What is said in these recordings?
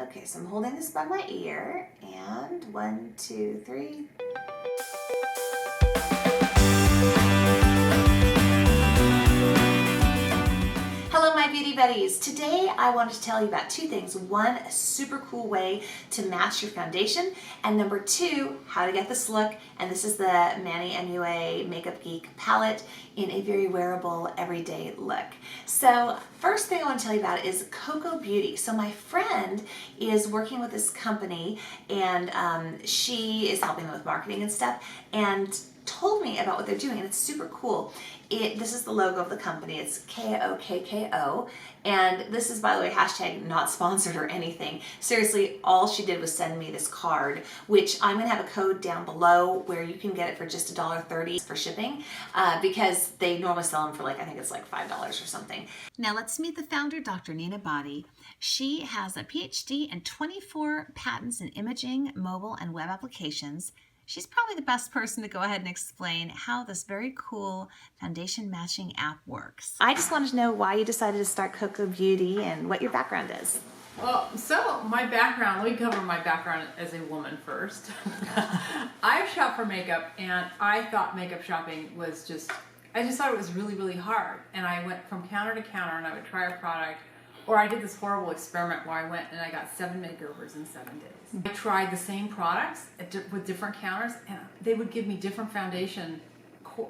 Okay, so I'm holding this by my ear, and 1, 2, 3. Hello, my beauty buddies. Today I wanted to tell you about two things. One, a super cool way to match your foundation, and number two, how to get this look. And this is the Manny MUA Makeup Geek palette in a very wearable, everyday look. So first thing I want to tell you about is Kokko Beauty. So my friend is working with this company, and she is helping them with marketing and stuff, and told me about what they're doing, and it's super cool. This is the logo of the company. It's KOKKO, and this is, by the way, hashtag not sponsored or anything. Seriously, all she did was send me this card, which I'm gonna have a code down below where you can get it for just $1.30 for shipping, because they normally sell them for like, I think it's like $5 or something. Now let's meet the founder, Dr. Nina Body. She has a PhD and 24 patents in imaging, mobile, and web applications. She's probably the best person to go ahead and explain how this very cool foundation matching app works. I just wanted to know why you decided to start Kokko Beauty and what your background is. Well, so my background, let me cover my background as a woman first. I shop for makeup, and I thought makeup shopping was I just thought it was really, really hard. And I went from counter to counter, and I would try a product, or I did this horrible experiment where I went and I got 7 makeovers in 7 days. I tried the same products with different counters, and they would give me different foundation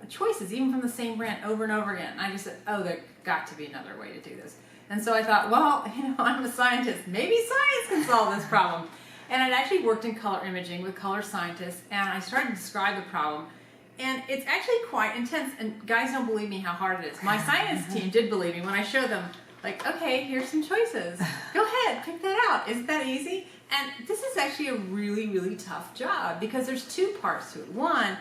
choices, even from the same brand, over and over again. And I just said, oh, there got to be another way to do this. And so I thought, well, I'm a scientist. Maybe science can solve this problem. And I'd actually worked in color imaging with color scientists, and I started to describe the problem. And it's actually quite intense, and guys don't believe me how hard it is. My science team did believe me when I showed them, like, okay, here's some choices. Go ahead, pick that out. Isn't that easy? And this is actually a really, really tough job because there's 2 parts to it. One,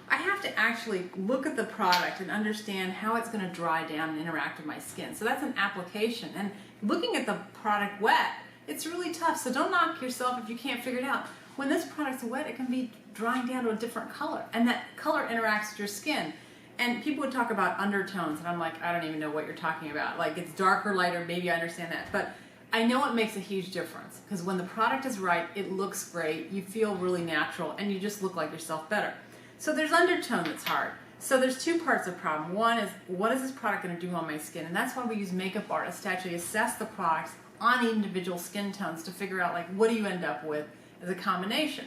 I have to actually look at the product and understand how it's going to dry down and interact with my skin. So that's an application. And looking at the product wet, it's really tough. So don't knock yourself if you can't figure it out. When this product's wet, it can be drying down to a different color. And that color interacts with your skin. And people would talk about undertones, and I'm like, I don't even know what you're talking about. Like, it's darker, lighter, maybe I understand that. But I know it makes a huge difference, because when the product is right, it looks great, you feel really natural, and you just look like yourself better. So there's undertone that's hard. So there's 2 parts of the problem. One is, what is this product going to do on my skin? And that's why we use makeup artists to actually assess the products on individual skin tones to figure out, like, what do you end up with as a combination?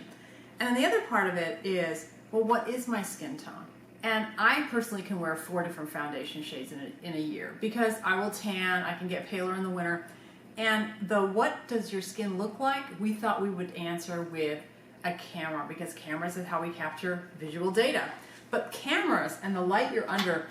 And then the other part of it is, well, what is my skin tone? And I personally can wear 4 different foundation shades in a year because I will tan, I can get paler in the winter. And the what does your skin look like, we thought we would answer with a camera, because cameras is how we capture visual data. But cameras and the light you're under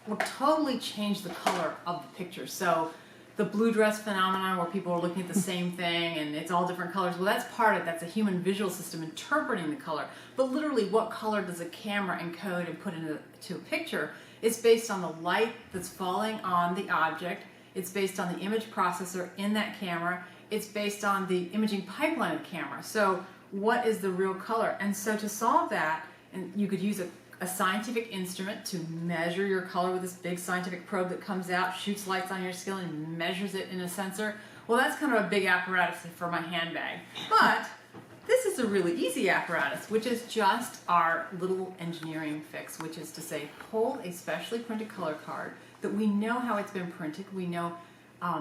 will totally change the color of the picture. So the blue dress phenomenon where people are looking at the same thing and it's all different colors, well, that's part of it. That's a human visual system interpreting the color. But literally, what color does a camera encode and put into a picture is based on the light that's falling on the object. It's based on the image processor in that camera. It's based on the imaging pipeline of the camera. So what is the real color? And so to solve that, and you could use a scientific instrument to measure your color with this big scientific probe that comes out, shoots lights on your skin, and measures it in a sensor. Well, that's kind of a big apparatus for my handbag. But this is a really easy apparatus, which is just our little engineering fix, which is to say, hold a specially printed color card that we know how it's been printed. We know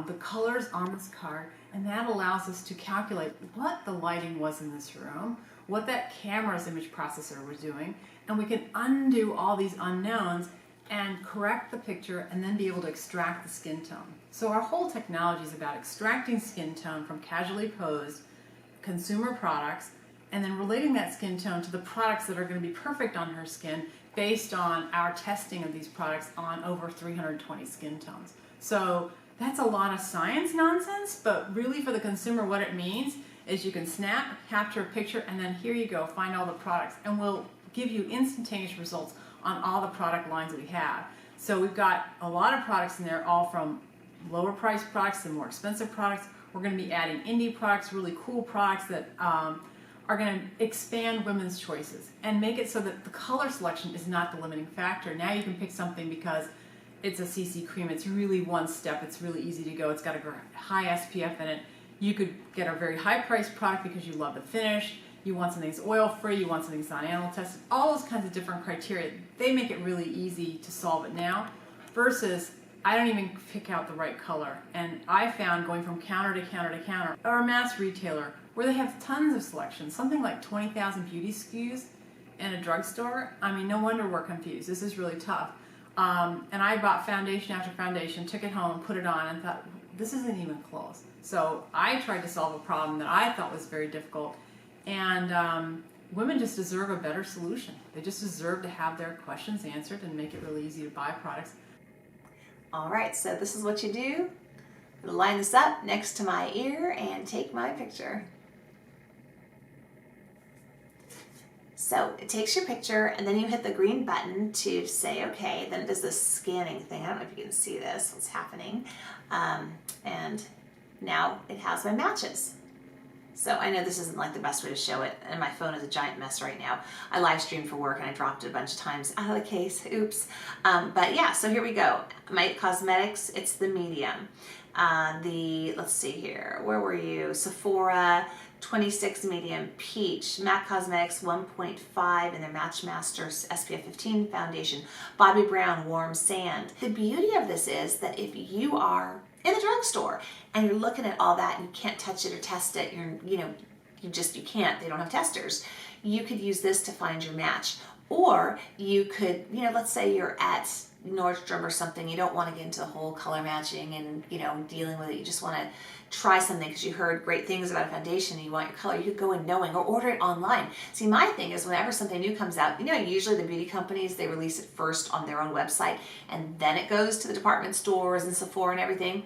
the colors on this card, and that allows us to calculate what the lighting was in this room, what that camera's image processor was doing, and we can undo all these unknowns and correct the picture and then be able to extract the skin tone. So our whole technology is about extracting skin tone from casually posed consumer products and then relating that skin tone to the products that are going to be perfect on her skin based on our testing of these products on over 320 skin tones. So that's a lot of science nonsense, but really for the consumer what it means is you can snap, capture a picture, and then here you go, find all the products, and we'll give you instantaneous results on all the product lines that we have. So we've got a lot of products in there, all from lower priced products to more expensive products. We're going to be adding indie products, really cool products that are going to expand women's choices and make it so that the color selection is not the limiting factor. Now you can pick something because it's a CC cream. It's really one step. It's really easy to go. It's got a high SPF in it. You could get a very high priced product because you love the finish, you want something that's oil free, you want something that's not animal tested, all those kinds of different criteria. They make it really easy to solve it now versus I don't even pick out the right color. And I found going from counter to counter to counter, or a mass retailer where they have tons of selection, something like 20,000 beauty SKUs in a drugstore. I mean, no wonder we're confused. This is really tough. And I bought foundation after foundation, took it home, put it on, and thought, this isn't even close. So I tried to solve a problem that I thought was very difficult. And women just deserve a better solution. They just deserve to have their questions answered and make it really easy to buy products. All right, so this is what you do. I'm gonna line this up next to my ear and take my picture. So it takes your picture and then you hit the green button to say okay, then it does this scanning thing. I don't know if you can see this, what's happening. And now it has my matches. So I know this isn't like the best way to show it, and my phone is a giant mess right now. I live streamed for work and I dropped it a bunch of times out of the case, oops. But yeah, so here we go. My cosmetics, it's the medium. Let's see here, where were you? Sephora, 26 medium peach, MAC Cosmetics 1.5 in their Match Masters SPF 15 foundation, Bobbi Brown warm sand. The beauty of this is that if you are in the drugstore and you're looking at all that and you can't touch it or test it, you can't, they don't have testers. You could use this to find your match. Or you could, let's say you're at Nordstrom or something, you don't want to get into the whole color matching and, dealing with it. You just want to try something because you heard great things about a foundation and you want your color. You could go in knowing or order it online. See, my thing is whenever something new comes out, usually the beauty companies, they release it first on their own website and then it goes to the department stores and Sephora and everything.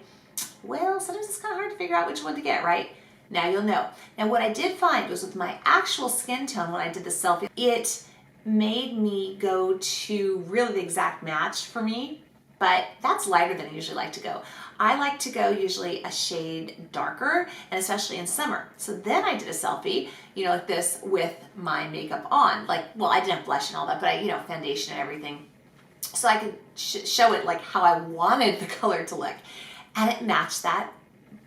Well, sometimes it's kind of hard to figure out which one to get, right? Now you'll know. Now what I did find was with my actual skin tone when I did the selfie, it made me go to really the exact match for me, but that's lighter than I usually like to go. I like to go usually a shade darker, and especially in summer. So then I did a selfie, like this with my makeup on. I didn't have blush and all that, but I, foundation and everything. So I could show it like how I wanted the color to look. And it matched that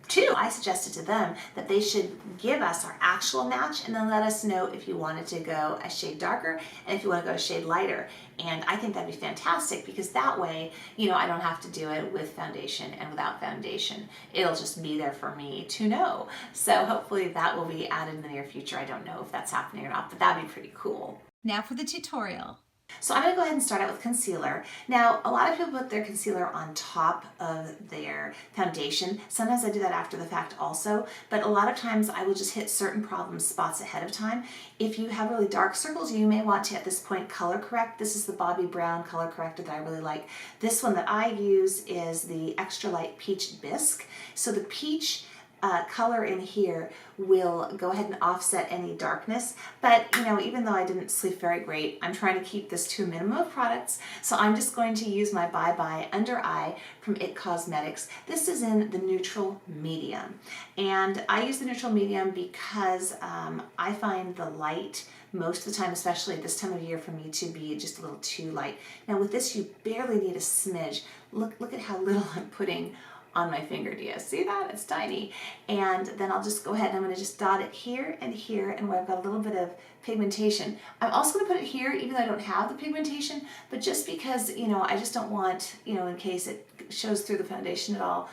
too. I suggested to them that they should give us our actual match and then let us know if you wanted to go a shade darker and if you want to go a shade lighter. And I think that'd be fantastic because that way, I don't have to do it with foundation and without foundation. It'll just be there for me to know. So hopefully that will be added in the near future. I don't know if that's happening or not, but that'd be pretty cool. Now for the tutorial. So I'm going to go ahead and start out with concealer. Now, a lot of people put their concealer on top of their foundation. Sometimes I do that after the fact also, but a lot of times I will just hit certain problem spots ahead of time. If you have really dark circles, you may want to at this point color correct. This is the Bobbi Brown color corrector that I really like. This one that I use is the Extra Light Peach Bisque. So the peach color in here will go ahead and offset any darkness, but even though I didn't sleep very great, I'm trying to keep this to a minimum of products, so I'm just going to use my Bye Bye Under Eye from IT Cosmetics. This is in the neutral medium, and I use the neutral medium because I find the light most of the time, especially at this time of year, for me to be just a little too light. Now with this, you barely need a smidge. Look at how little I'm putting on my finger. Do you see that? It's tiny. And then I'll just go ahead and I'm going to just dot it here and where I've got a little bit of pigmentation. I'm also going to put it here even though I don't have the pigmentation, but just because, I just don't want, in case it shows through the foundation at all,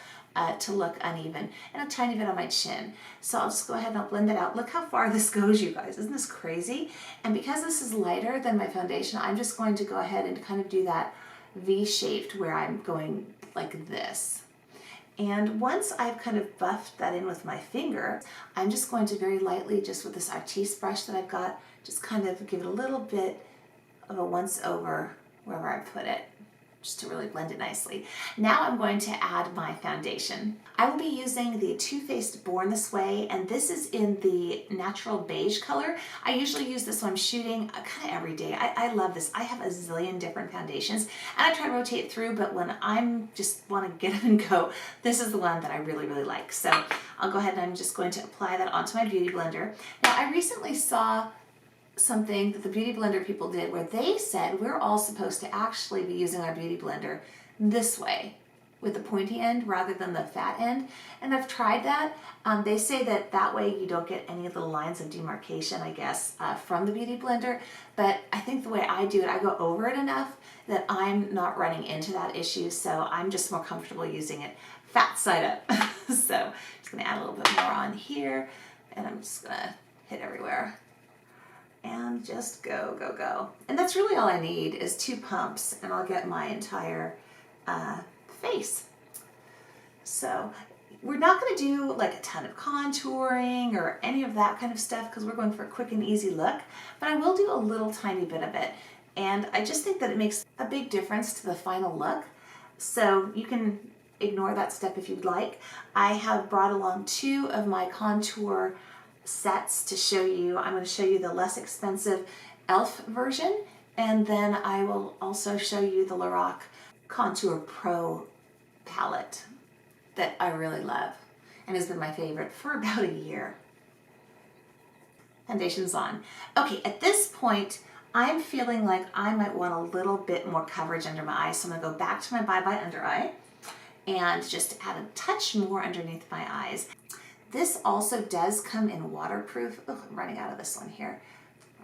to look uneven, and a tiny bit on my chin. So I'll just go ahead and I'll blend it out. Look how far this goes, you guys. Isn't this crazy? And because this is lighter than my foundation, I'm just going to go ahead and kind of do that V-shaped where I'm going like this. And once I've kind of buffed that in with my finger, I'm just going to very lightly, just with this artiste brush that I've got, just kind of give it a little bit of a once over wherever I put it, just to really blend it nicely. Now I'm going to add my foundation. I will be using the Too Faced Born This Way, and this is in the natural beige color. I usually use this when I'm shooting kind of every day. I love this. I have a zillion different foundations, and I try to rotate through, but when I'm just want to get up and go, this is the one that I really, really like. So I'll go ahead and I'm just going to apply that onto my Beauty Blender. Now I recently saw something that the Beauty Blender people did where they said we're all supposed to actually be using our Beauty Blender this way. with the pointy end rather than the fat end. And I've tried that. They say that that way you don't get any little lines of demarcation, I guess, from the Beauty Blender. But I think the way I do it, I go over it enough that I'm not running into that issue. So I'm just more comfortable using it fat side up. So just gonna add a little bit more on here, and I'm just gonna hit everywhere. And just go, go, go. And that's really all I need is 2 pumps, and I'll get my entire face. So we're not going to do like a ton of contouring or any of that kind of stuff because we're going for a quick and easy look, but I will do a little tiny bit of it. And I just think that it makes a big difference to the final look. So you can ignore that step if you'd like. I have brought along 2 of my contour sets to show you. I'm going to show you the less expensive e.l.f. version, and then I will also show you the Lorac Contour Pro palette that I really love and has been my favorite for about a year. Foundation's on. Okay, at this point, I'm feeling like I might want a little bit more coverage under my eyes, so I'm gonna go back to my Bye Bye Under Eye and just add a touch more underneath my eyes. This also does come in waterproof. Oh, I'm running out of this one here.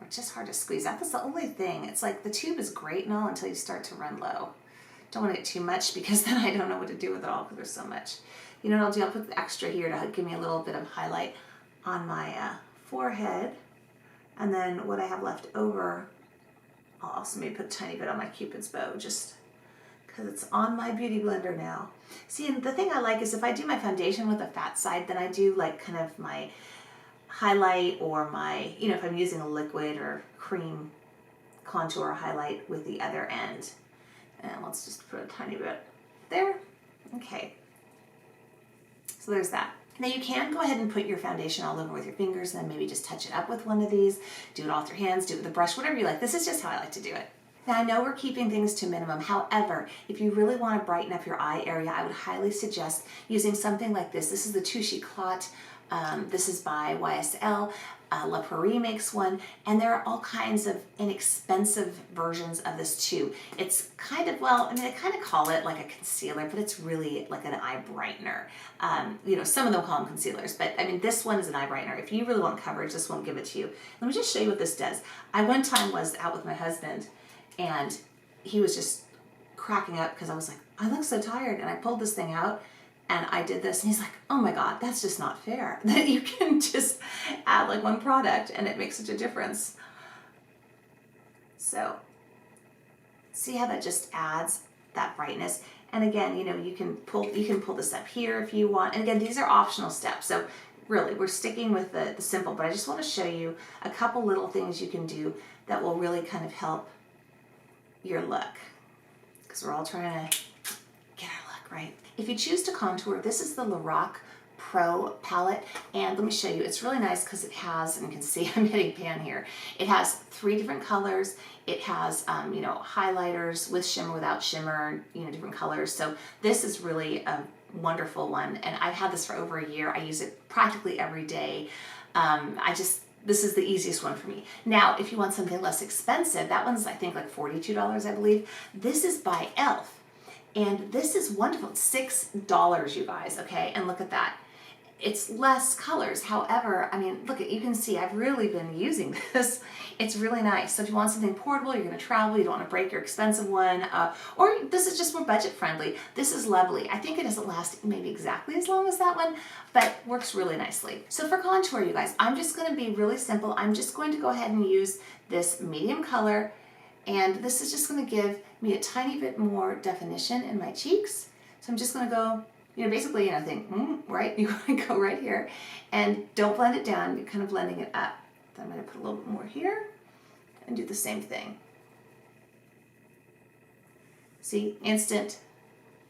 It's just hard to squeeze out. That's the only thing. It's like the tube is great and all until you start to run low. Don't want to get too much because then I don't know what to do with it all because there's so much. You know what I'll do? I'll put the extra here to give me a little bit of highlight on my forehead. And then what I have left over, I'll also maybe put a tiny bit on my Cupid's bow just because it's on my Beauty Blender now. See, and the thing I like is if I do my foundation with a fat side, then I do like kind of my highlight or my, you know, if I'm using a liquid or cream contour highlight with the other end. And let's just put a tiny bit there. Okay. So there's that. Now you can go ahead and put your foundation all over with your fingers and then maybe just touch it up with one of these. Do it all with your hands, do it with a brush, whatever you like. This is just how I like to do it. Now I know we're keeping things to a minimum. However, if you really want to brighten up your eye area, I would highly suggest using something like this. This is the Touche Clot. This is by YSL. La Prairie makes one, and there are all kinds of inexpensive versions of this too. It's kind of, well, I mean, they kind of call it like a concealer, but it's really like an eye brightener. You know, some of them call them concealers, but I mean, this one is an eye brightener. If you really want coverage, this won't give it to you. Let me just show you what this does. I one time was out with my husband, and he was just cracking up because I was like, I look so tired, and I pulled this thing out, and I did this, and he's like, oh my God, that's just not fair that you can just add like one product and it makes such a difference. So see how that just adds that brightness. And again, you know, you can pull this up here if you want. And again, these are optional steps. So really, we're sticking with the simple, but I just want to show you a couple little things you can do that will really kind of help your look, because we're all trying to get our look right. If you choose to contour, this is the Lorac Pro palette, and let me show you. It's really nice because it has, and you can see I'm hitting pan here. It has 3 different colors. It has, you know, highlighters with shimmer, without shimmer, you know, different colors. So this is really a wonderful one, and I've had this for over a year. I use it practically every day. This is the easiest one for me. Now, if you want something less expensive, that one's I think like $42, I believe. This is by e.l.f. And this is wonderful. It's $6, you guys, okay? And look at that. It's less colors. However, I mean, look, you can see I've really been using this. It's really nice. So if you want something portable, you're gonna travel, you don't wanna break your expensive one, or this is just more budget friendly, this is lovely. I think it doesn't last maybe exactly as long as that one, but works really nicely. So for contour, you guys, I'm just gonna be really simple. I'm just going to go ahead and use this medium color, and this is just gonna give me a tiny bit more definition in my cheeks. So I'm just gonna go, you know, basically, you know, think, right? You wanna go right here, and don't blend it down, you're kind of blending it up. So I'm gonna put a little bit more here, and do the same thing. See, instant,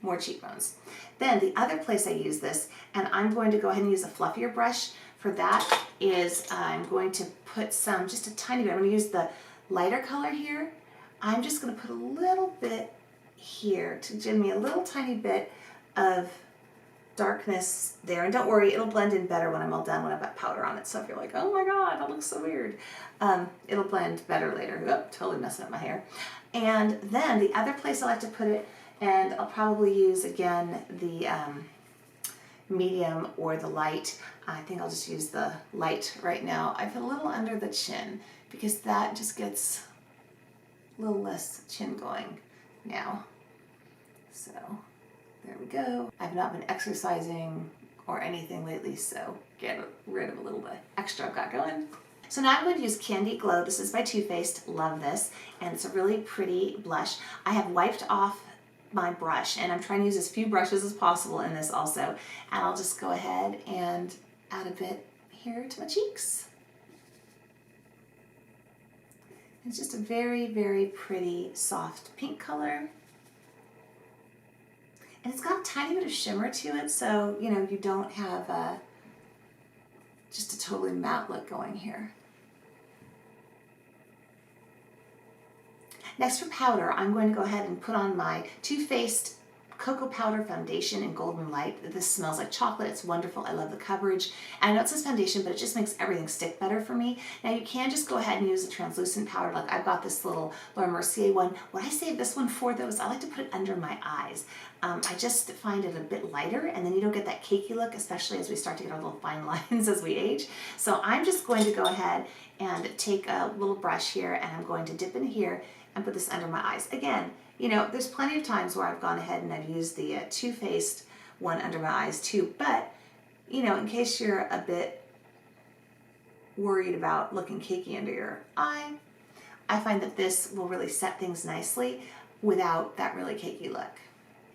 more cheekbones. Then the other place I use this, and I'm going to go ahead and use a fluffier brush for that, is I'm going to put some, just a tiny bit, I'm gonna use the lighter color here. I'm just gonna put a little bit here to give me a little tiny bit of darkness there. And don't worry, it'll blend in better when I'm all done, when I've got powder on it. So if you're like, oh my God, that looks so weird, it'll blend better later. Oh, totally messing up my hair. And then the other place I like to put it And I'll probably use, again, the medium or the light. I think I'll just use the light right now. I put a little under the chin because that just gets a little less chin going now. So there we go. I've not been exercising or anything lately, so get rid of a little bit extra I've got going. So now I'm going to use Candy Glow. This is by Too Faced. Love this. And it's a really pretty blush. I have wiped off my brush, and I'm trying to use as few brushes as possible in this also. And I'll just go ahead and add a bit here to my cheeks. It's just a very, very pretty soft pink color. And it's got a tiny bit of shimmer to it, so you know you don't have just a totally matte look going here. Next for powder, I'm going to go ahead and put on my Too Faced Cocoa Powder Foundation in Golden Light. This smells like chocolate. It's wonderful. I love the coverage. And I know it says foundation, but it just makes everything stick better for me. Now you can just go ahead and use a translucent powder. Like I've got this little Laura Mercier one. What I save this one for though is I like to put it under my eyes. I just find it a bit lighter, and then you don't get that cakey look, especially as we start to get our little fine lines as we age. So I'm just going to go ahead and take a little brush here, and I'm going to dip in here and put this under my eyes. Again, you know, there's plenty of times where I've gone ahead and I've used the Too Faced one under my eyes too, but, you know, in case you're a bit worried about looking cakey under your eye, I find that this will really set things nicely without that really cakey look.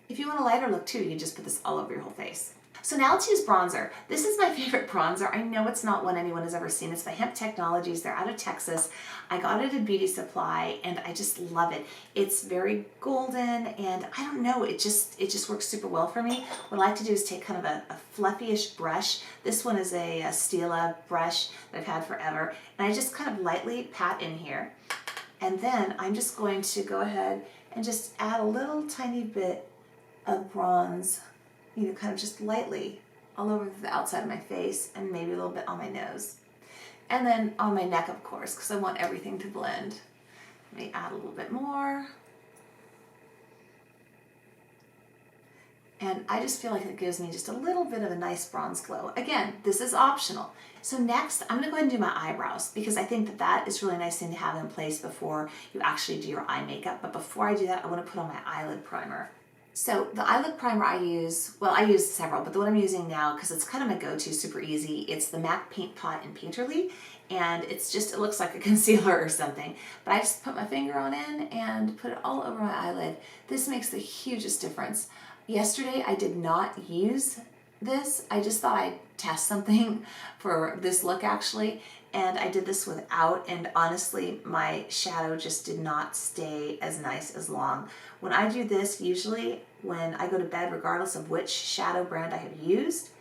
If you want a lighter look too, you can just put this all over your whole face. So now let's use bronzer. This is my favorite bronzer. I know it's not one anyone has ever seen. It's by Hemp Technologies. They're out of Texas. I got it at Beauty Supply and I just love it. It's very golden and I don't know, it just works super well for me. What I like to do is take kind of a fluffy-ish brush. This one is a Stila brush that I've had forever. And I just kind of lightly pat in here. And then I'm just going to go ahead and just add a little tiny bit of bronze, you know, kind of just lightly all over the outside of my face and maybe a little bit on my nose. And then on my neck, of course, because I want everything to blend. Let me add a little bit more. And I just feel like it gives me just a little bit of a nice bronze glow. Again, this is optional. So next, I'm gonna go ahead and do my eyebrows because I think that that is really nice thing to have in place before you actually do your eye makeup. But before I do that, I wanna put on my eyelid primer. So the eyelid primer I use, well, I use several, but the one I'm using now, because it's kind of my go-to, super easy, it's the MAC Paint Pot in Painterly, and it's just, it looks like a concealer or something. But I just put my finger on in and put it all over my eyelid. This makes the hugest difference. Yesterday, I did not use this. I just thought I'd test something for this look, actually, and I did this without, and honestly, my shadow just did not stay as nice as long. When I do this, usually when I go to bed, regardless of which shadow brand I have used,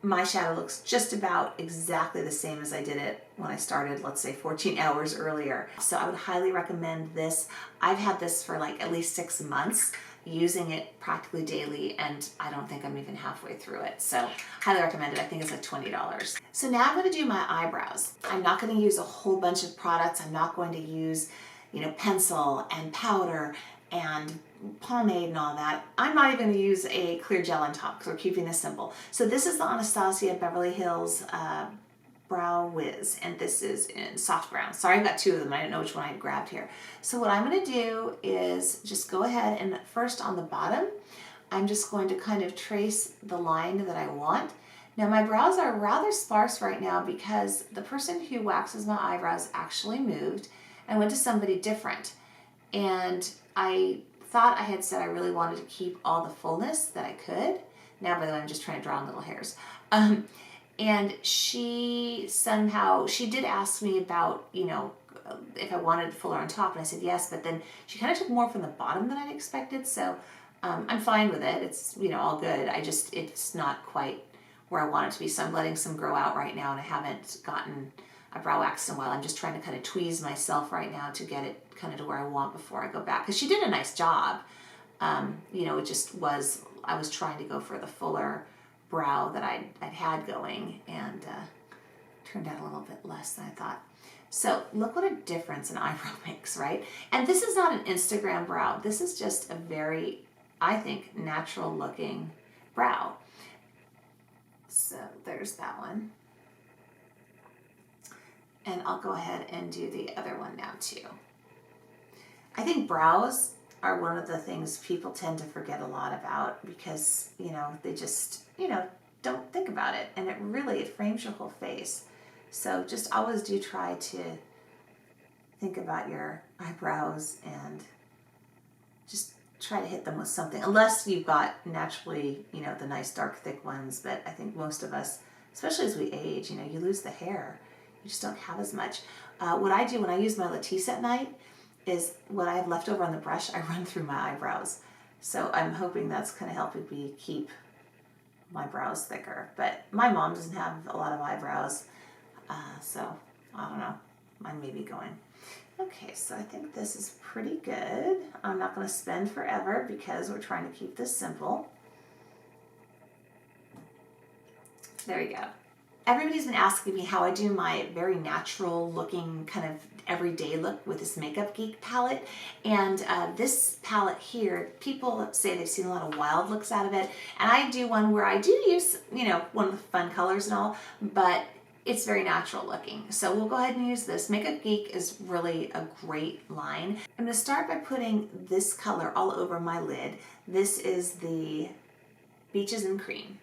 my shadow looks just about exactly the same as I did it when I started, let's say 14 hours earlier. So I would highly recommend this. I've had this for like at least 6 months, using it practically daily, and I don't think I'm even halfway through it. So highly recommend it. I think it's like $20. So now I'm going to do my eyebrows. I'm not going to use a whole bunch of products. I'm not going to use, you know, pencil and powder and pomade and all that. I'm not even going to use a clear gel on top because we're keeping this simple. So this is the Anastasia Beverly Hills Brow Wiz, and this is in soft brown. Sorry, I've got two of them. I didn't know which one I grabbed here. So what I'm going to do is just go ahead and first on the bottom, I'm just going to kind of trace the line that I want. Now my brows are rather sparse right now because the person who waxes my eyebrows actually moved and went to somebody different. And I thought I had said I really wanted to keep all the fullness that I could. Now, by the way, I'm just trying to draw on little hairs. And she did ask me about, you know, if I wanted fuller on top, and I said yes, but then she kind of took more from the bottom than I'd expected, so I'm fine with it. It's, you know, all good. It's not quite where I want it to be, so I'm letting some grow out right now, and I haven't gotten a brow wax in a while. I'm just trying to kind of tweeze myself right now to get it kind of to where I want before I go back, because she did a nice job. You know, it just was, I was trying to go for the fuller brow that I'd had going, and turned out a little bit less than I thought. So look what a difference an eyebrow makes, right? And this is not an Instagram brow. This is just a very I think, natural looking brow. So there's that one. And I'll go ahead and do the other one now too. I think brows are one of the things people tend to forget a lot about because, you know, they just, you know, don't think about it. And it frames your whole face. So just always do try to think about your eyebrows and just try to hit them with something. Unless you've got naturally, you know, the nice dark thick ones. But I think most of us, especially as we age, you know, you lose the hair. You just don't have as much. What I do when I use my Latisse at night is what I have left over on the brush, I run through my eyebrows. So I'm hoping that's kind of helping me keep my brows thicker. But my mom doesn't have a lot of eyebrows, so I don't know. Mine may be going. Okay, so I think this is pretty good. I'm not going to spend forever because we're trying to keep this simple. There we go. Everybody's been asking me how I do my very natural looking kind of everyday look with this Makeup Geek palette. And this palette here, people say they've seen a lot of wild looks out of it. And I do one where I do use, you know, one of the fun colors and all, but it's very natural looking. So we'll go ahead and use this. Makeup Geek is really a great line. I'm gonna start by putting this color all over my lid. This is the Beaches and Cream.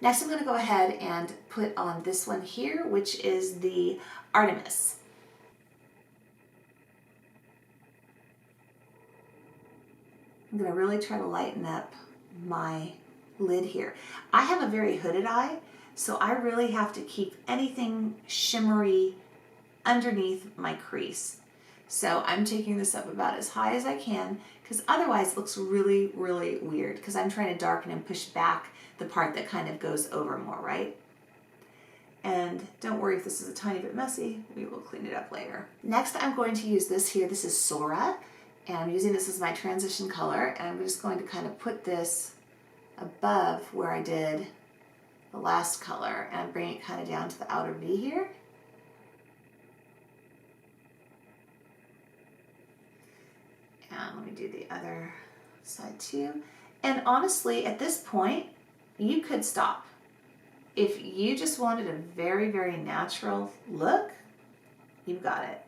Next, I'm going to go ahead and put on this one here, which is the Artemis. I'm going to really try to lighten up my lid here. I have a very hooded eye, so I really have to keep anything shimmery underneath my crease. So I'm taking this up about as high as I can because otherwise it looks really, really weird because I'm trying to darken and push back the part that kind of goes over more, right? And don't worry if this is a tiny bit messy, we will clean it up later. Next, I'm going to use this here. This is Sora, and I'm using this as my transition color, and I'm just going to kind of put this above where I did the last color, and I'm bringing it kind of down to the outer V here. And let me do the other side too. And honestly, at this point, you could stop. If you just wanted a very, very natural look, you've got it.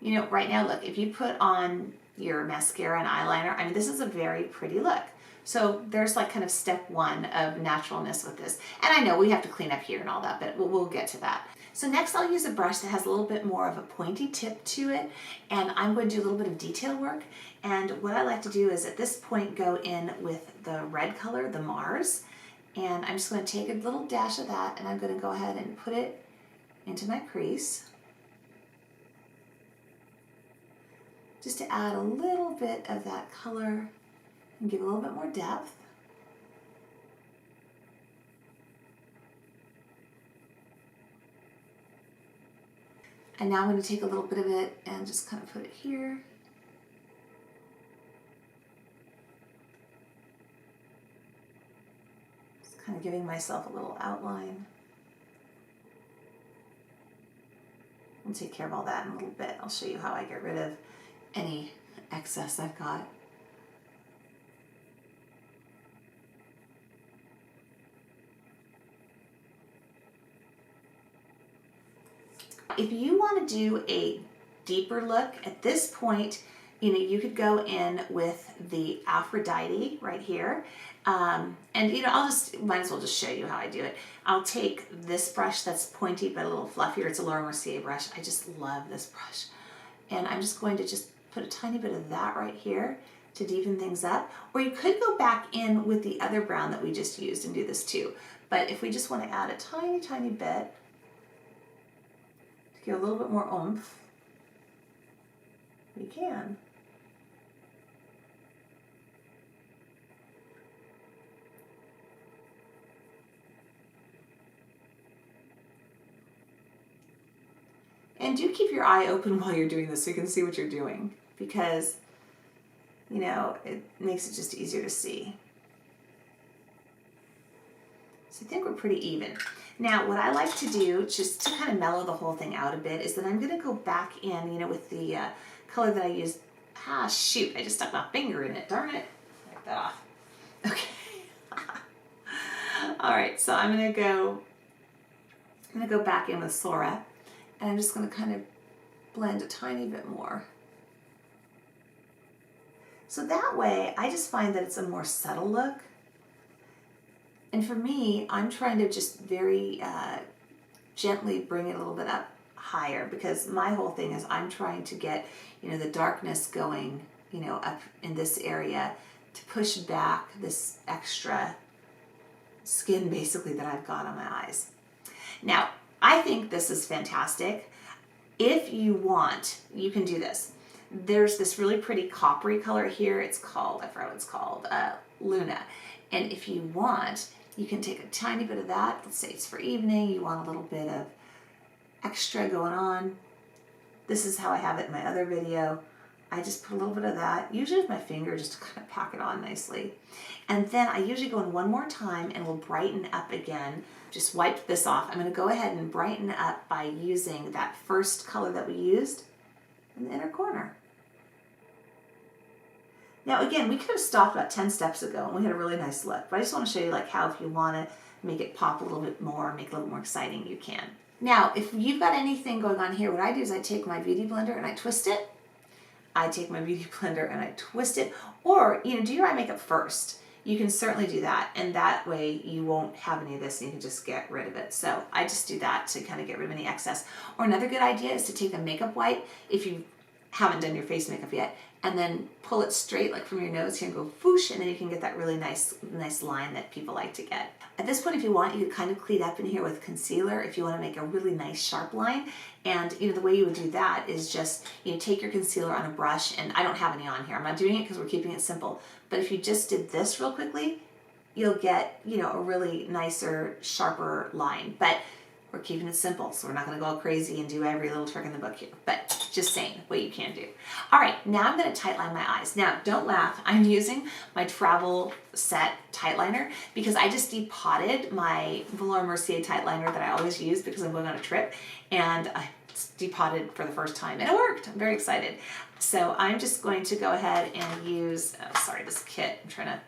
You know, right now, look, if you put on your mascara and eyeliner, I mean, this is a very pretty look. So there's like kind of step one of naturalness with this. And I know we have to clean up here and all that, but we'll get to that. So next I'll use a brush that has a little bit more of a pointy tip to it, and I'm going to do a little bit of detail work. And what I like to do is at this point go in with the red color, the Mars, and I'm just going to take a little dash of that and I'm going to go ahead and put it into my crease. Just to add a little bit of that color and give a little bit more depth. And now I'm going to take a little bit of it and just kind of put it here. Just kind of giving myself a little outline. I'll take care of all that in a little bit. I'll show you how I get rid of any excess I've got. If you want to do a deeper look at this point, you know, you could go in with the Aphrodite right here. And you know, might as well just show you how I do it. I'll take this brush that's pointy but a little fluffier. It's a Laura Mercier brush. I just love this brush. And I'm just going to just put a tiny bit of that right here to deepen things up. Or you could go back in with the other brown that we just used and do this too. But if we just want to add a tiny, tiny bit, to get a little bit more oomph, you can. And do keep your eye open while you're doing this so you can see what you're doing, because, you know, it makes it just easier to see. So I think we're pretty even. Now, what I like to do, just to kind of mellow the whole thing out a bit, is that I'm going to go back in, you know, with the color that I used. Ah, shoot, I just stuck my finger in it, darn it. Wipe that off. Okay. All right, so I'm going to go back in with Sora, and I'm just going to kind of blend a tiny bit more. So that way, I just find that it's a more subtle look. And for me, I'm trying to just very gently bring it a little bit up higher, because my whole thing is I'm trying to get, you know, the darkness going, you know, up in this area to push back this extra skin basically that I've got on my eyes. Now, I think this is fantastic. If you want, you can do this. There's this really pretty coppery color here. It's called, I forgot what it's called, Luna. And if you want, you can take a tiny bit of that. Let's say it's for evening. You want a little bit of extra going on. This is how I have it in my other video. I just put a little bit of that, usually with my finger, just to kind of pack it on nicely. And then I usually go in one more time and will brighten up again. Just wipe this off. I'm going to go ahead and brighten up by using that first color that we used in the inner corner. Now again, we could have stopped about 10 steps ago and we had a really nice look, but I just want to show you like how if you want to make it pop a little bit more, make it a little more exciting, you can. Now, if you've got anything going on here, what I do is I take my beauty blender and I twist it. I take my beauty blender and I twist it, or, you know, do your eye makeup first. You can certainly do that, and that way you won't have any of this and you can just get rid of it. So I just do that to kind of get rid of any excess. Or another good idea is to take a makeup wipe, if you haven't done your face makeup yet, and then pull it straight like from your nose here and go whoosh, and then you can get that really nice line that people like to get. At this point, if you want, you could kind of clean up in here with concealer if you want to make a really nice sharp line. And you know, the way you would do that is just, you know, take your concealer on a brush, and I don't have any on here. I'm not doing it because we're keeping it simple. But if you just did this real quickly, you'll get, you know, a really nicer, sharper line. But we're keeping it simple, so we're not going to go all crazy and do every little trick in the book here. But just saying what you can do. All right, now I'm going to tight line my eyes. Now, don't laugh. I'm using my travel set tight liner because I just depotted my Velour Mercier tight liner that I always use because I'm going on a trip, and I depotted for the first time, and it worked. I'm very excited. So I'm just going to go ahead and use, oh, sorry, this kit. I'm trying to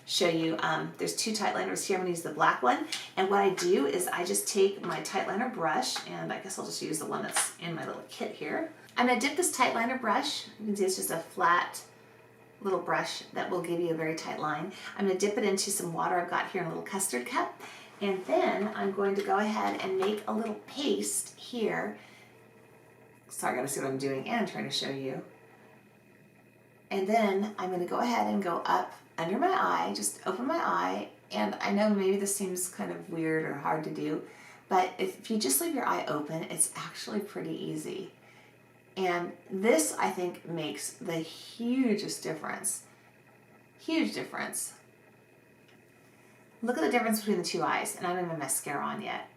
show you, there's two tight liners here. I'm going to use the black one, and what I do is I just take my tight liner brush, and I guess I'll just use the one that's in my little kit here. I'm going to dip this tight liner brush. You can see it's just a flat little brush that will give you a very tight line. I'm going to dip it into some water I've got here in a little custard cup, and then I'm going to go ahead and make a little paste here. Sorry, I gotta see what I'm doing, and I'm trying to show you. And then I'm gonna go ahead and go up under my eye, just open my eye, and I know maybe this seems kind of weird or hard to do, but if you just leave your eye open, it's actually pretty easy. And this, I think, makes the hugest difference. Huge difference. Look at the difference between the two eyes, and I don't have my mascara on yet.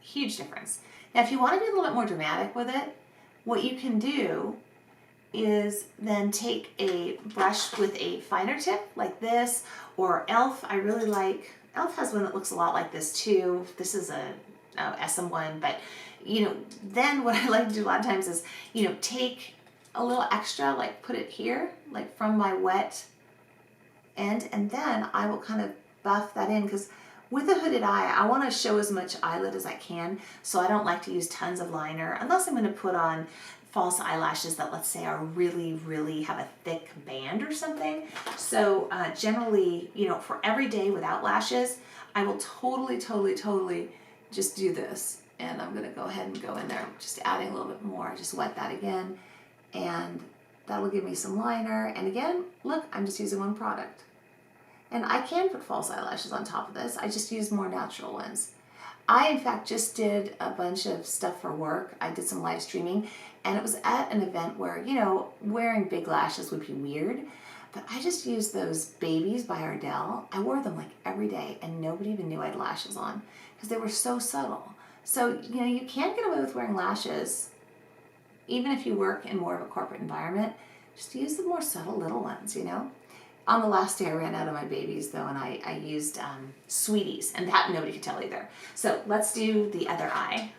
Huge difference. Now, if you want to be a little bit more dramatic with it, what you can do is then take a brush with a finer tip like this, or e.l.f. I really like, e.l.f. has one that looks a lot like this too. This is a SM one, but you know, then what I like to do a lot of times is, you know, take a little extra, like put it here, like from my wet end, and then I will kind of buff that in, because with a hooded eye, I want to show as much eyelid as I can, so I don't like to use tons of liner unless I'm going to put on false eyelashes that, let's say, are really have a thick band or something. So generally, you know, for every day without lashes, I will totally just do this. And I'm going to go ahead and go in there, just adding a little bit more. Just wet that again, and that'll give me some liner. And again, look, I'm just using one product. And I can put false eyelashes on top of this. I just use more natural ones. I, in fact, just did a bunch of stuff for work. I did some live streaming, and it was at an event where, you know, wearing big lashes would be weird, but I just used those babies by Ardell. I wore them like every day, and nobody even knew I had lashes on because they were so subtle. So, you know, you can get away with wearing lashes, even if you work in more of a corporate environment. Just use the more subtle little ones, you know. On the last day I ran out of my babies though, and I used Sweeties, and that nobody could tell either. So let's do the other eye.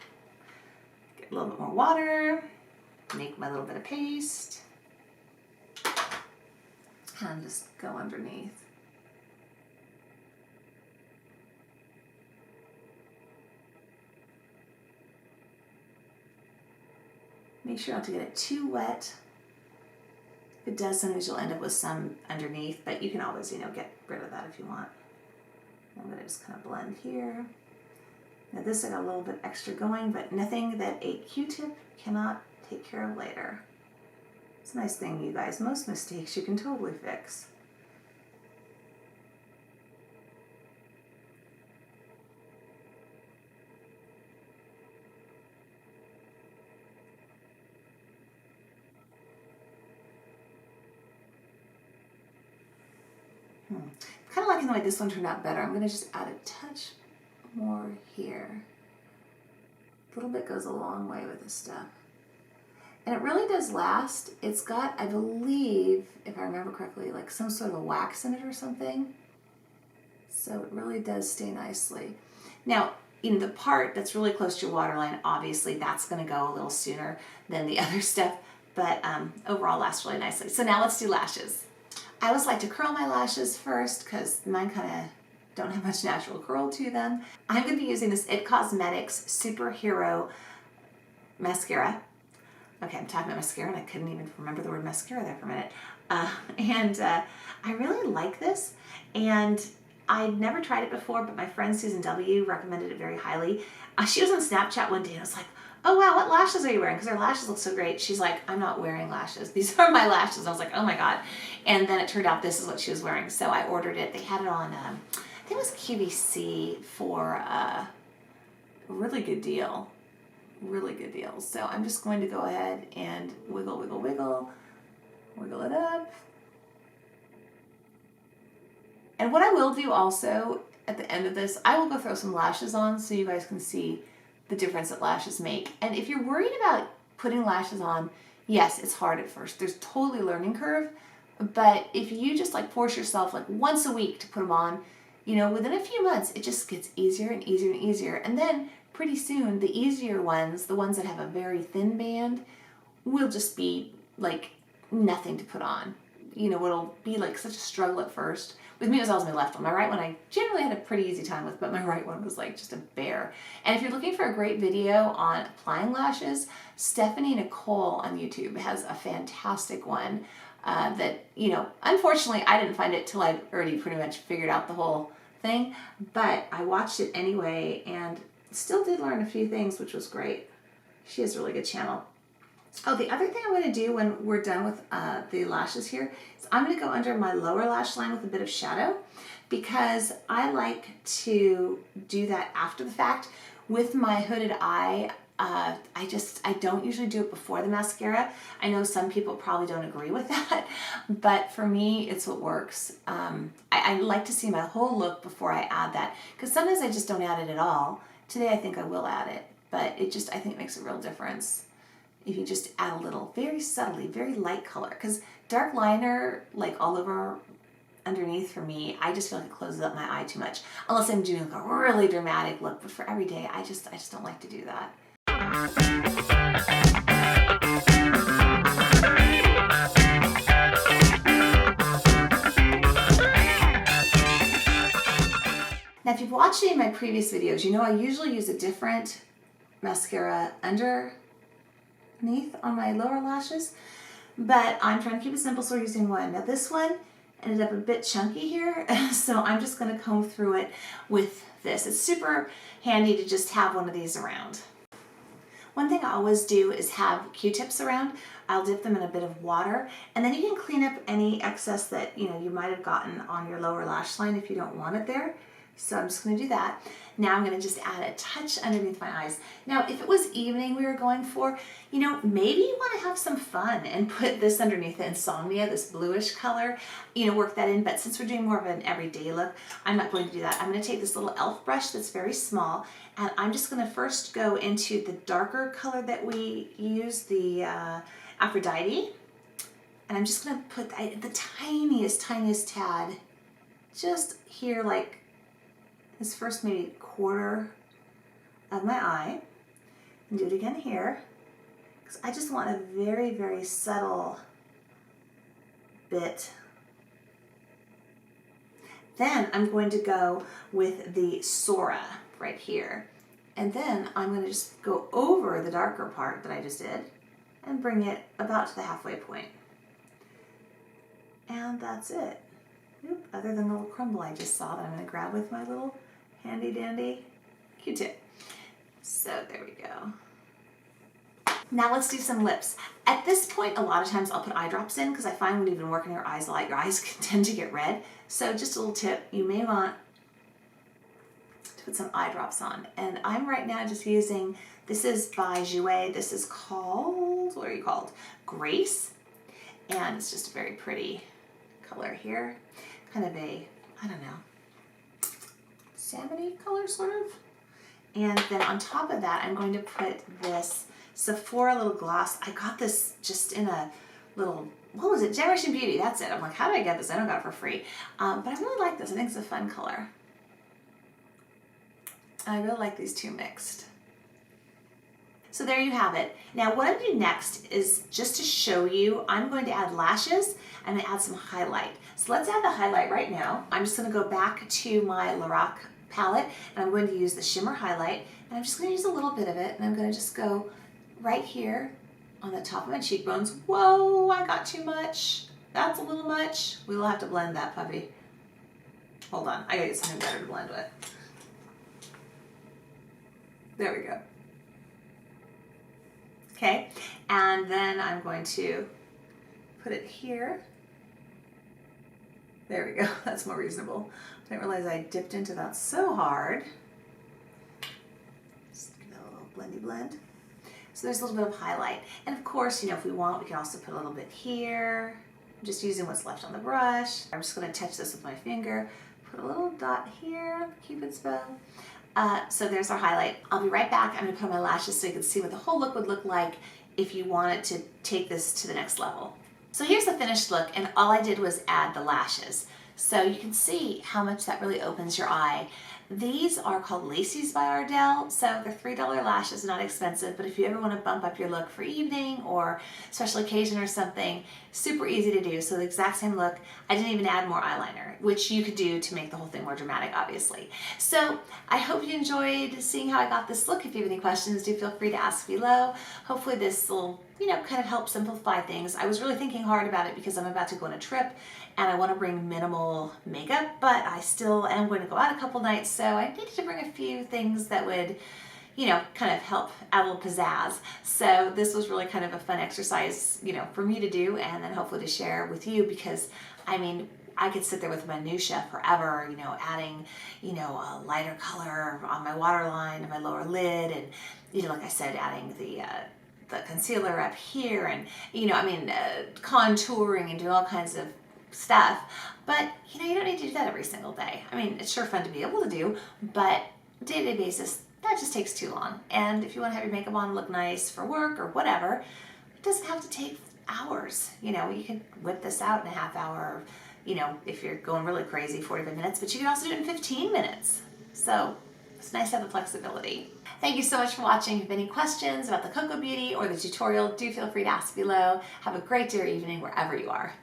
Get a little bit more water, make my little bit of paste, and just go underneath. Make sure not to get it too wet. If it does, sometimes you'll end up with some underneath, but you can always, you know, get rid of that if you want. I'm gonna just kind of blend here. Now this I got a little bit extra going, but nothing that a Q-tip cannot take care of later. It's a nice thing, you guys. Most mistakes you can totally fix. Kind of liking the way this one turned out better. I'm gonna just add a touch more here. A little bit goes a long way with this stuff. And it really does last. It's got, I believe, if I remember correctly, like some sort of a wax in it or something. So it really does stay nicely. Now, in the part that's really close to your waterline, obviously that's gonna go a little sooner than the other stuff, but overall lasts really nicely. So now let's do lashes. I always like to curl my lashes first because mine kind of don't have much natural curl to them. I'm going to be using this It Cosmetics Superhero Mascara. Okay, I'm talking about mascara and I couldn't even remember the word mascara there for a minute. I really like this, and I'd never tried it before, but my friend Susan W. recommended it very highly. She was on Snapchat one day and I was like, oh wow, what lashes are you wearing? Because her lashes look so great. She's like, I'm not wearing lashes. These are my lashes. I was like, oh my God. And then it turned out this is what she was wearing. So I ordered it. They had it on, I think it was QVC for a really good deal. Really good deal. So I'm just going to go ahead and wiggle, wiggle, wiggle. Wiggle it up. And what I will do also at the end of this, I will go throw some lashes on so you guys can see the difference that lashes make. And if you're worried about putting lashes on, yes, it's hard at first. There's totally a learning curve, but if you just like force yourself like once a week to put them on, you know, within a few months, it just gets easier and easier and easier. And then pretty soon, the easier ones, the ones that have a very thin band, will just be like nothing to put on. You know, it'll be like such a struggle at first. With me, it was always my left one. My right one, I generally had a pretty easy time with, but my right one was like just a bear. And if you're looking for a great video on applying lashes, Nicole on YouTube has a fantastic one that, you know, unfortunately, I didn't find it till I'd already pretty much figured out the whole thing, but I watched it anyway and still did learn a few things, which was great. She has a really good channel. Oh, the other thing I'm going to do when we're done with the lashes here is I'm going to go under my lower lash line with a bit of shadow, because I like to do that after the fact. With my hooded eye, I don't usually do it before the mascara. I know some people probably don't agree with that, but for me, it's what works. I like to see my whole look before I add that, because sometimes I just don't add it at all. Today, I think I will add it, but I think it makes a real difference if you just add a little, very subtly, very light color. Because dark liner, like all over underneath for me, I just feel like it closes up my eye too much. Unless I'm doing like a really dramatic look, but for every day, I just don't like to do that. Now, if you've watched any of my previous videos, you know I usually use a different mascara underneath on my lower lashes, but I'm trying to keep it simple, so we're using one. Now this one ended up a bit chunky here, so I'm just going to comb through it with this. It's super handy to just have one of these around. One thing I always do is have Q-tips around. I'll dip them in a bit of water, and then you can clean up any excess that you might have gotten on your lower lash line if you don't want it there. So I'm just going to do that. Now I'm going to just add a touch underneath my eyes. Now, if it was evening we were going for, maybe you want to have some fun and put this underneath the Insomnia, this bluish color, work that in. But since we're doing more of an everyday look, I'm not going to do that. I'm going to take this little e.l.f. brush that's very small, and I'm just going to first go into the darker color that we use, the Aphrodite. And I'm just gonna put the tiniest tad just here, like this first maybe quarter of my eye. And do it again here, because I just want a very, very subtle bit. Then I'm going to go with the Sora right here. And then I'm going to just go over the darker part that I just did and bring it about to the halfway point. And that's it. Oop, other than the little crumble I just saw that I'm going to grab with my little handy dandy Q-tip. So there we go. Now let's do some lips. At this point, a lot of times I'll put eye drops in because I find when you've been working your eyes a lot, your eyes can tend to get red. So just a little tip, you may want to put some eye drops on. And I'm right now just using, this is by Jouer. This is called, what are you called? Grace. And it's just a very pretty color here. Kind of a, I don't know, salmon-y color sort of. And then on top of that, I'm going to put this Sephora little gloss. I got this just in a little, what was it? Generation Beauty, that's it. I'm like, how did I get this? I don't got it for free. But I really like this. I think it's a fun color. I really like these two mixed. So there you have it. Now what I'm gonna do next is just to show you, I'm going to add lashes and add some highlight. So let's add the highlight right now. I'm just gonna go back to my Lorac palette and I'm going to use the shimmer highlight, and I'm just gonna use a little bit of it, and I'm gonna just go right here on the top of my cheekbones. Whoa, I got too much. That's a little much. We will have to blend that puppy. Hold on, I gotta get something better to blend with. There we go. Okay, and then I'm going to put it here. There we go, that's more reasonable. I didn't realize I dipped into that so hard. Just give it a little blendy blend. So there's a little bit of highlight. And of course, you know, if we want, we can also put a little bit here. I'm just using what's left on the brush. I'm just gonna touch this with my finger. Put a little dot here, Cupid's bow. So there's our highlight. I'll be right back. I'm gonna put on my lashes so you can see what the whole look would look like if you wanted to take this to the next level. So here's the finished look, and all I did was add the lashes. So you can see how much that really opens your eye. These are called Lacy's by Ardell, so they're $3 lashes, not expensive, but if you ever want to bump up your look for evening or special occasion or something, super easy to do. So the exact same look. I didn't even add more eyeliner, which you could do to make the whole thing more dramatic, obviously. So I hope you enjoyed seeing how I got this look. If you have any questions, do feel free to ask below. Hopefully this will, you know, kind of help simplify things. I was really thinking hard about it because I'm about to go on a trip and I want to bring minimal makeup, but I still am going to go out a couple nights, so I needed to bring a few things that would, you know, kind of help add a little pizzazz. So this was really kind of a fun exercise, you know, for me to do and then hopefully to share with you, because I mean, I could sit there with minutia forever, you know, adding, you know, a lighter color on my waterline and my lower lid, and, you know, like I said, adding the concealer up here, and, you know, I mean, contouring and doing all kinds of stuff. But, you know, you don't need to do that every single day. I mean, it's sure fun to be able to do, but day-to-day basis, that just takes too long. And if you want to have your makeup on, look nice for work or whatever, it doesn't have to take hours. You know, you can whip this out in a half hour, or, you know, if you're going really crazy, 45 minutes, but you can also do it in 15 minutes. So it's nice to have the flexibility. Thank you so much for watching. If you have any questions about the Kokko Beauty or the tutorial, do feel free to ask below. Have a great day or evening wherever you are.